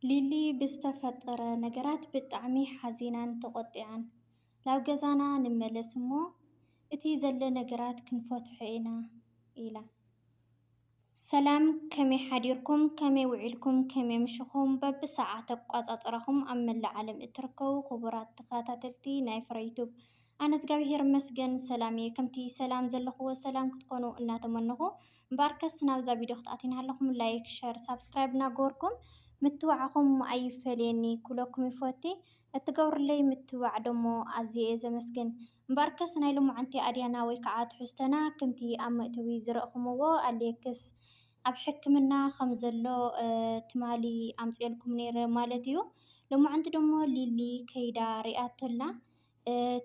ሊሊ ብዝተፈጠረ ነገራት ብጣዕሚ ሓዚናን ተቆጢዓን ናብ ገዛና ንመለስ እሞ እቲ ዘሎ ነገራት ክንፈትሖ ኢና ኢላ። ሰላም ከመይ ሓዲርኩም ከመይ ውዒልኩም ከመይ ምሽኹም በብሰዓት ኣቋፃፅራኹም ኣብ መላእ ዓለም እትርከቡ ክቡራት ተኸታተልቲ ናይ ፍረ ዩቱብ ኣነ እግዚኣብሔር ይመስገን ሰላም እየ። ከምቲ ሰላም ዘለኽዎ ሰላም ክትኮኑ እናተመነኹ እምበኣርከስ ናብዛ ቪድዮ ክትኣትዩና ኣለኹም ላይክ ሸር ሳብስክራይብ እናገበርኩም ምትዋዕኹም ኣይፈልየኒ ኩለኩም ይፈቲ እትገብሩለይ ምትዋዕ ደሞ ኣዝየ እየ ዘመስግን። እምበኣርከስ ናይ ሎሙዓንቲ ኣድያና ወይ ከዓ ትሕዝቶና ከምቲ ኣብ መእተዊ ዝረእኹምዎ ኣድየክስ ኣብ ሕክምና ከም ዘሎ ትማሊ ኣምፂአልኩም ነይረ ማለት እዩ። ሎሙዓንቲ ደሞ ሊሊ ከይዳ ሪኣቶላ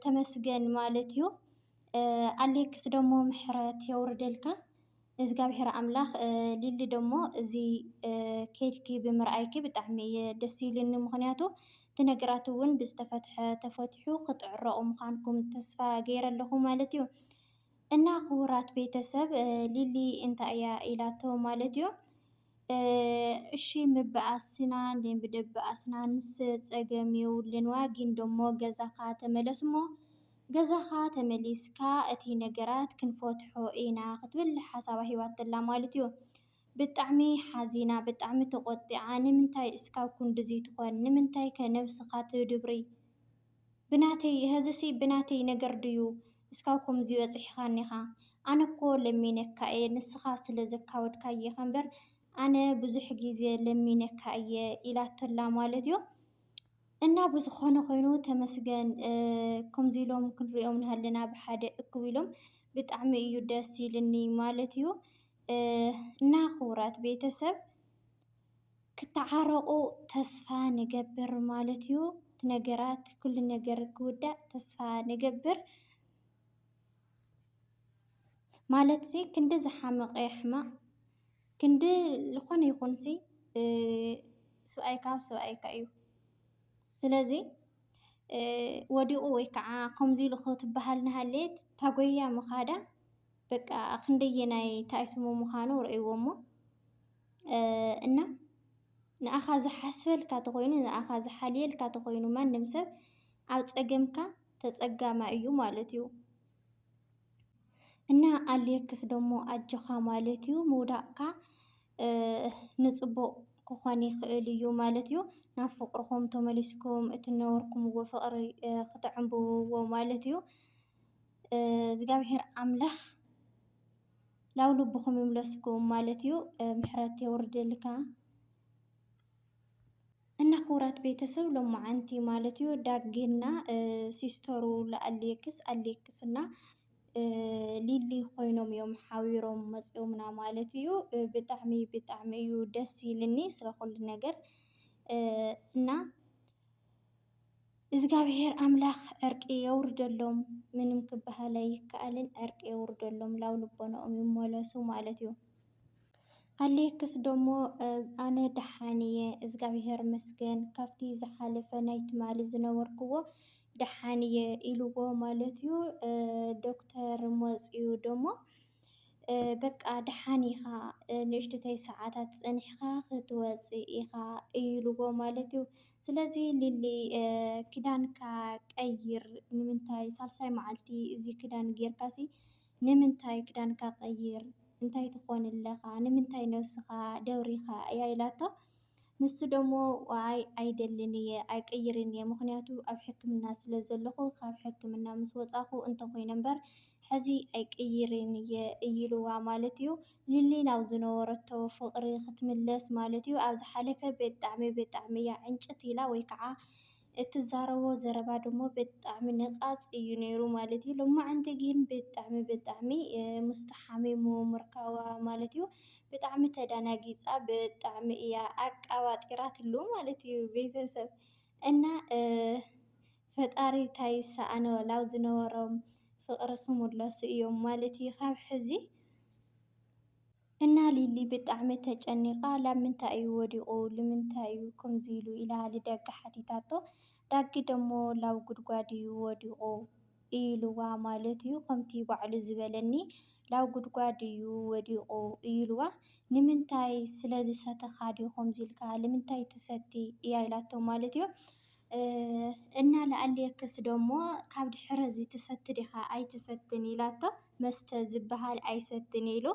ተመስገን ማለት እዩ። ኣሌክስ ደሞ ምሕረት የውርደልካ እግዚኣብሔር ኣምላኽ። ሊሊ ደሞ እዚ ከይድኪ ብምርኣይኪ ብጣዕሚ እየ ደስ ኢሉኒ። ምክንያቱ እቲ ነገራት እውን ብዝተፈትሐ ተፈቲሑ ክትዕረቑ ምዃንኩም ተስፋ ገይረ ኣለኹ ማለት እዩ። እና ክቡራት ቤተሰብ ሊሊ እንታይ እያ ኢላቶ ማለት እዩ። እሺ ምበኣስና ብደበኣስና ንስ ፀገም የብልንዋ ግን ደሞ ገዛኻ ተመለስ እሞ ገዛኻ ተመሊስካ እቲ ነገራት ክንፈትሖ ኢና ክትብል ሓሳባ ሂባቶላ ማለት እዩ። ብጣዕሚ ሓዚና ብጣዕሚ ተቆጢዓ ንምንታይ እስካብ ክንድዚ ትኾን ንምንታይ ከ ነብስኻ ትድብሪ ብናተይ ህዝሲ ብናተይ ነገር ድዩ እስካብ ከምዚ በፂሕኻኒኻ ኣነ እኮ ለሚነካ እየ ንስኻ ስለ ዘካወድካየ ኢኻ እምበር ኣነ ብዙሕ ግዜ ለሚነካ እየ ኢላቶላ ማለት እዩ። እና ብዝኾነ ኮይኑ ተመስገን ከምዚ ኢሎም ክንሪኦም ንሃለና ብሓደ እክብ ኢሎም ብጣዕሚ እዩ ደስ ኢልኒ ማለት እዩ። እና ክቡራት ቤተሰብ ክተዓረቑ ተስፋ ንገብር ማለት እዩ። እቲ ነገራት ኩሉ ነገር ክውዳእ ተስፋ ንገብር ማለት እዚ ክንዲ ዝሓመቐ ሕማቕ ክንዲ ዝኾነ ይኹንሲ ሰብኣይካ ኣብ ሰብኣይካ እዩ። ስለዚ ወዲቑ ወይ ከዓ ከምዚ ኢሉ ክትበሃል ንሃለየት እታ ጎያ ምኻዳ በቃ ክንደየናይ ተኣይስሞ ምዃኑ ርእይዎ እሞ እና ንኣኻ ዝሓስበልካ እንተኾይኑ ንኣኻ ዝሓልየልካ እንተኾይኑ ማንም ሰብ ኣብ ፀገምካ ተፀጋማይ እዩ ማለት እዩ። እና ኣሌክስ ደሞ ኣጆኻ ማለት እዩ ምውዳቕካ ንፅቡቕ ክኾን ይኽእል እዩ ማለት እዩ። ናብ ፍቕርኹም ተመሊስኩም እቲ ነበርኩምዎ ፍቕሪ ክተዕንብብዎ ማለት እዩ። እግዚኣብሔር ኣምላኽ ላብ ልብኹም ይምለስኩም ማለት እዩ። ምሕረት የውርደልካ እና ክቡራት ቤተሰብ ሎሙዓንቲ ማለት እዩ ዳግና ሲስተሩ ለኣሌክስ ኣሌክስ እና ሊሊ ኮይኖም እዮም ሓቢሮም መፂኦምና ማለት እዩ። ብጣዕሚ ብጣዕሚ እዩ ደስ ኢልኒ ስለኩሉ ነገር እና እግዚኣብሔር ኣምላኽ ዕርቂ የውርደሎም ምንም ክበሃል ኣይከኣልን ዕርቂ የውርደሎም ላብ ልቦናኦም ይመለሱ ማለት እዩ። ኣሌክስ ደሞ ኣነ ደሓን እየ እግዚኣብሔር ይመስገን ካብቲ ዝሓለፈ ናይ ትማሊ ዝነበርክዎ ደሓን እየ ኢልዎ ማለት እዩ። ዶክተር መፂኡ ደሞ በቃ ደሓን ኢኻ ንእሽተይ ሰዓታት ፀኒሕካ ክትወፅእ ኢኻ ኢልዎ ማለት እዩ። ስለዚ ሊሊ ክዳንካ ቀይር ንምንታይ ሳልሳይ መዓልቲ እዚ ክዳን ጌርካሲ ንምንታይ ክዳንካ ቀይር እንታይ ትኾን ኣለኻ ንምንታይ ነብስኻ ደብሪኻ እያ ኢላቶ። ንሱ ደሞ ዋይ ኣይደልን እየ ኣይቅይርን እየ ምክንያቱ ኣብ ሕክምና ስለ ዘለኹ ካብ ሕክምና ምስ ወፃኹ እንተኾይነ እምበር ሕዚ ኣይቅይርን እየ ኢልዋ ማለት እዩ። ሊሊ ናብ ዝነበረቶ ፍቕሪ ክትምለስ ማለት እዩ። ኣብ ዝሓለፈ ብጣዕሚ ብጣዕሚ እያ ዕንጭት ኢላ ወይ ከዓ እትዛረቦ ዘረባ ደሞ ብጣዕሚ ንቓፅ እዩ ነይሩ ማለት እዩ። ሎሙዓንቲ ግን ብጣዕሚ ብጣዕሚ ምስተሓሚሙ ምርካባ ማለት እዩ። ብጣዕሚ ተደናጊፃ ብጣዕሚ እያ ኣቃባጢራትሉ ማለት እዩ ቤተሰብ እና ፈጣሪ እንተይሰኣኖ ላብ ዝነበሮም ፍቕሪ ክምለሱ እዮም ማለት እዩ ካብ ሕዚ እና ሊሊ ብጣዕሚ ተጨኒቓ ላብ ምንታይ እዩ ወዲቑ ንምንታይ እዩ ከምዚ ኢሉ ኢላ ንደጊ ሓቲታቶ ዳጊ ደሞ ላብ ጉድጓድ እዩ ወዲቑ ኢልዋ ማለት እዩ። ከምቲ ባዕሉ ዝበለኒ ላብ ጉድጓድ እዩ ወዲቑ ኢልዋ ንምንታይ ስለዝሰተኻ ድዩ ከምዚ ኢልካ ንምንታይ ትሰቲ እያ ኢላቶ ማለት እዩ። እና ንኣሌክስ ደሞ ካብ ድሕሪ እዚ ትሰቲ ዲኻ ኣይትሰትን ኢላቶ መስተ ዝበሃል ኣይሰትን ኢሉ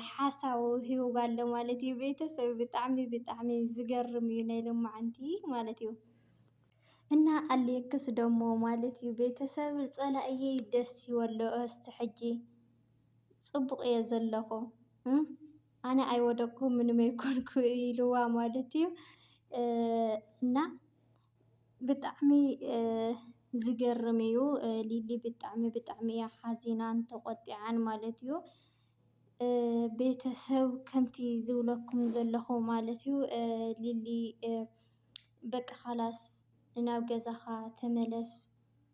ሓሳቡ ሂብዋ ኣሎ ማለት እዩ። ቤተሰብ ብጣዕሚ ብጣዕሚ ዝገርም እዩ ናይ ሎማዓንቲ ማለት እዩ። እና ኣሌክስ ደሞ ማለት እዩ ቤተሰብ ፀላእየ ደስ ይበሎ እስቲ ሕጂ ፅቡቕ እየ ዘለኹ ኣነ ኣይወደቅኩ ምንም ኣይኮንኩ ኢልዋ ማለት እዩ። እና ብጣዕሚ ዝገርም እዩ። ሊሊ ብጣዕሚ ብጣዕሚ እያ ሓዚናን ተቆጢዓን ማለት እዩ። ቤተሰብ ከምቲ ዝብለኩም ዘለኹ ማለት እዩ ሊሊ በቃ ኻላስ ናብ ገዛኻ ተመለስ፣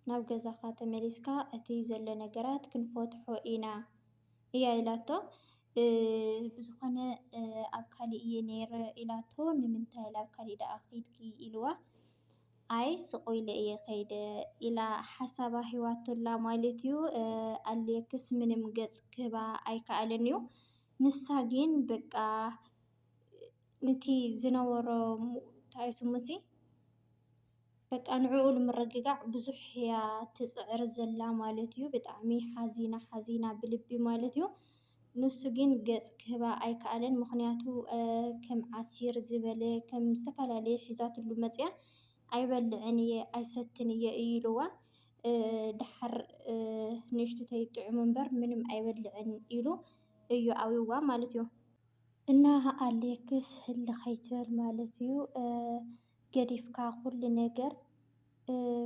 ናብ ገዛኻ ተመሊስካ እቲ ዘሎ ነገራት ክንፈትሖ ኢና እያ ኢላቶ። ብዝኾነ ኣብ ካሊእ እየ ነይረ ኢላቶ ንምንታይ ናብ ካሊእ ደኣ ከይድኪ ኢልዋ ኣይ ስቕ ኢለ እየ ከይደ ኢላ ሓሳባ ሂባቶላ ማለት እዩ። ኣሌክስ ምንም ገፅ ክህባ ኣይከኣለን እዩ። ንሳ ግን በቃ ነቲ ዝነበሮ እንታይ እዩ ስሙ እዚ በቃ ንዕኡ ንምርግጋዕ ብዙሕ እያ ትፅዕር ዘላ ማለት እዩ። ብጣዕሚ ሓዚና ሓዚና ብልቢ ማለት እዩ። ንሱ ግን ገፅ ክህባ ኣይከኣለን ምክንያቱ ከም ዓሲር ዝበለ ከም ዝተፈላለየ ሒዛትሉ መፅያ ኣይበልዕን እየ ኣይሰትን እየ ኢልዋ ድሓር ንእሽቱ ተይጥዕሙ እምበር ምንም ኣይበልዕን ኢሉ እዩ ኣብዋ ማለት እዩ። እና ኣሌክስ ህሊ ከይትበል ማለት እዩ ገዲፍካ ኩሉ ነገር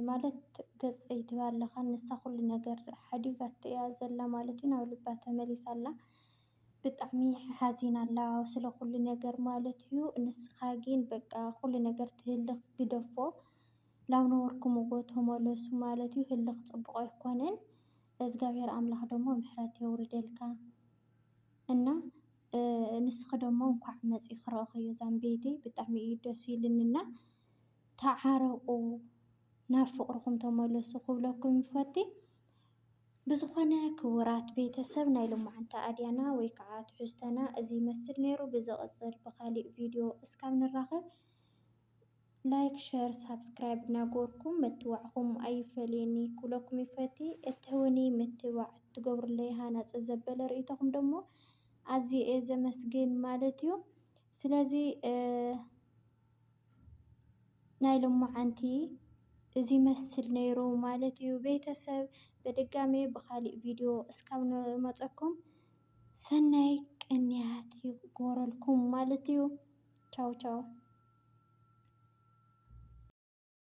ማለት ገፀይ ትብል ኣለኻ ንሳ ኩሉ ነገር ሓዲጋቶ እያ ዘላ ማለት እዩ። ናብ ልባ ተመሊሳ ኣላ ብጣዕሚ ሓዚና ኣላ ስለ ኩሉ ነገር ማለት እዩ። ንስኻ ግን በቃ ኩሉ ነገር ትህልኽ ግደፎ ላብ ነበርኩምዎ ተመለሱ ማለት እዩ። ህልኽ ፅቡቕ ኣይኮነን። እግዚኣብሔር ኣምላኽ ደሞ ምሕረት የውርደልካ እና ንስኺ ደሞ እንኳዕ መፂኻ ረኣኸዮ ዛንቤተይ ብጣዕሚ እዩ ደስ ኢሉኒና ተዓረቑ ናብ ፍቕርኩም ተመለሱ ክብለኩም ይፈቲ። ብዝኾነ ክቡራት ቤተሰብ ናይ ሎማዓንቲ ኣድያና ወይ ከዓ ትሕዝቶና እዚ ይመስል ነይሩ። ብዝቕፅል ብካሊእ ቪድዮ እስካብ ንራኸብ ላይክ ሸር ሳብስክራይብ እናገበርኩም ምትዋዕኹም ኣይፈልየኒ ክብለኩም ይፈቲ። እተወኒ ምትዋዕ ትገብሩለይ ሃናፅ ዘበለ ርእይቶኹም ደሞ ኣዝየ እየ ዘመስግን ማለት እዩ። ስለዚ ናይ ሎማዓንቲ እዚ ይመስል ነይሩ ማለት እዩ። ቤተሰብ በድጋሜ ብካሊእ ቪድዮ እስካብ ንመፀኩም ሰናይ ቅንያት ይግበረልኩም ማለት እዩ። ቻው ቻው